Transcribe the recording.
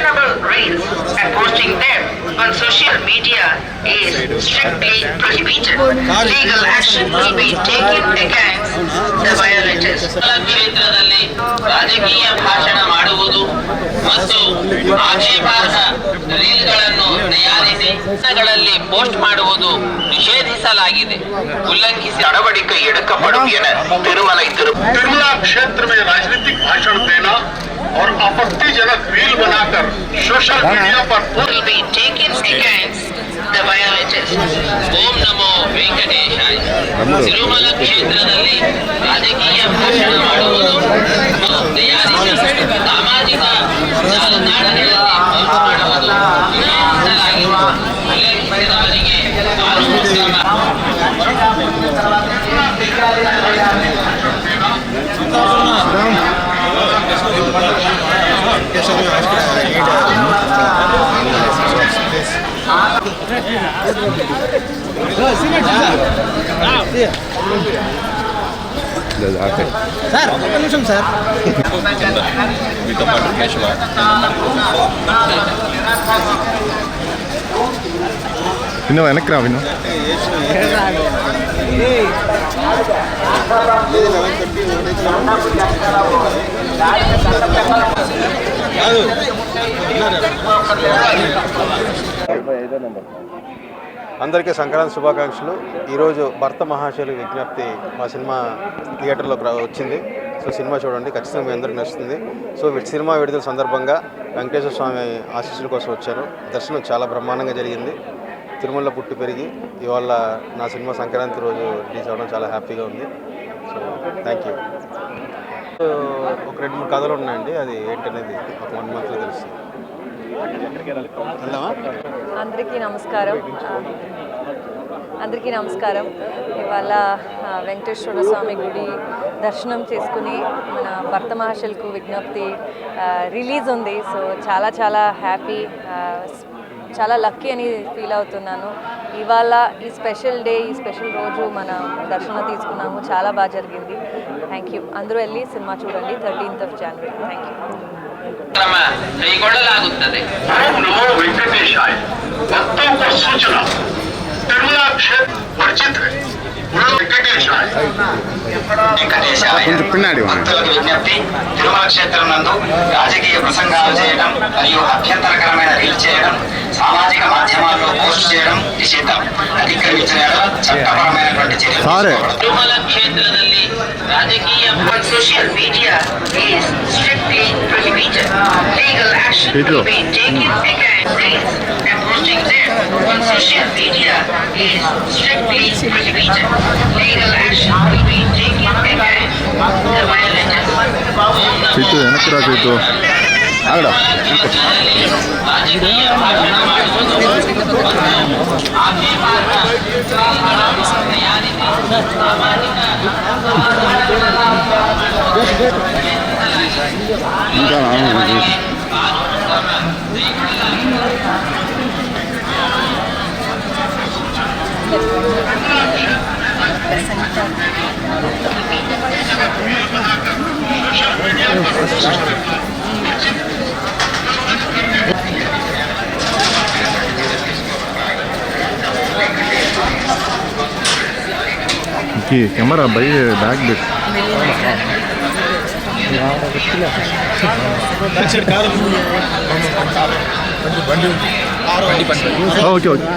questionable reels and posting them on social media is strictly prohibited. Legal action will be taken against the violators. ಕ್ಷೇತ್ರದಲ್ಲಿ ರಾಜಕೀಯ ಭಾಷಣ ಮಾಡುವುದು ಮತ್ತು ಆಕ್ಷೇಪಾರ್ಹ ರೀಲ್ಗಳನ್ನು ತಯಾರಿಸಿ ಗಳಲ್ಲಿ ಪೋಸ್ಟ್ ಮಾಡುವುದು ನಿಷೇಧಿಸಲಾಗಿದೆ. ಉಲ್ಲಂಘಿಸಿ நடவடிக்கை எடுக்கப்படும் என திருமலை तिरुमला क्षेत्र में राजनीतिक भाषण देना और आपत्तिजनक रील बनाकर सोशल मीडिया पर will be taken against the violators. ಓಂ ನಮೋ ವೆಂಕಟೇಶಾಯ. ತಿರುಮಲ ಕ್ಷೇತ್ರದಲ್ಲಿ ರಾಜಕೀಯ ಭಾಷಣ ಮಾಡುವುದು ಮತ್ತು ತಯಾರಿಸಿ ಸಾಮಾಜಿಕ ಜಾಲತಾಣಗಳಲ್ಲಿ ಪೋಸ್ಟ್ ಮಾಡುವುದು ನಿಷೇಧಿಸಲಾಗಿದೆ. ಉಲ್ಲಂಘಿಸಿದವರಿಗೆ ಕಾನೂನು సార్ ఒక నిమిషం సార్ మీతో పాటు కేశవ విను వెనక్కి రా విను అందరికీ సంక్రాంతి శుభాకాంక్షలు. ఈరోజు భర్త మహాశయుల విజ్ఞప్తి మా సినిమా థియేటర్లోకి వచ్చింది. సో సినిమా చూడండి, ఖచ్చితంగా మీ అందరికీ నచ్చుతుంది. సో సినిమా విడుదల సందర్భంగా వెంకటేశ్వర స్వామి ఆశీస్సుల కోసం వచ్చాను. దర్శనం చాలా బ్రహ్మాండంగా జరిగింది. తిరుమలలో పుట్టి పెరిగి ఇవాళ నా సినిమా సంక్రాంతి రోజు రిలీజ్ అవ్వడం చాలా హ్యాపీగా ఉంది. So thank you. ఒక 2-3 కథలు ఉన్నాయండి, అది ఏంటనేది ఒక 1 monthలో తెలుస్తుంది. అందరికీ నమస్కారం. ఇవాళ వెంకటేశ్వర స్వామి గుడి దర్శనం చేసుకుని మన భర్త మహాశయులకు విజ్ఞప్తి రిలీజ్ ఉంది. సో చాలా చాలా హ్యాపీ, చాలా లక్కీ అని ఫీల్ అవుతున్నాను. ఇవాళ ఈ స్పెషల్ డే, ఈ స్పెషల్ రోజు మన దర్శనం తీసుకున్నాము. చాలా బాగా జరిగింది. Thank you. అందరూ వెళ్ళి సినిమా చూడండి 13th January. Thank you. ಕೈಗೊಳ್ಳಲಾಗುತ್ತದೆ. ओम नमो वेंकटेशाय. भक्तों को सूचना, तिरुमला क्षेत्र वर्जित है. వెంకటేశాయ. భక్తులకు విజ్ఞప్తి, తిరుమల క్షేత్రం నందు రాజకీయ ప్రసంగాలు చేయడం మరియు అభ్యంతరకరమైన రీల్ చేయడం, సామాజిక మాధ్యమాల్లో పోస్ట్ చేయడం నిషిద్ధం. అతిక్రమించిన చట్టపరమైనటువంటి చర్యలు. తిరుమల క్షేత్రದಲ್ಲಿ రాజకీయ social media is strictly prohibited. Legal action will be taken against reels and posting them on social media is strictly prohibited. Legal action will be taken against the violators. Chaitu వెనక్కిరా Chaitu ఆగడా ఇంకా camera भाई bag देख okay okay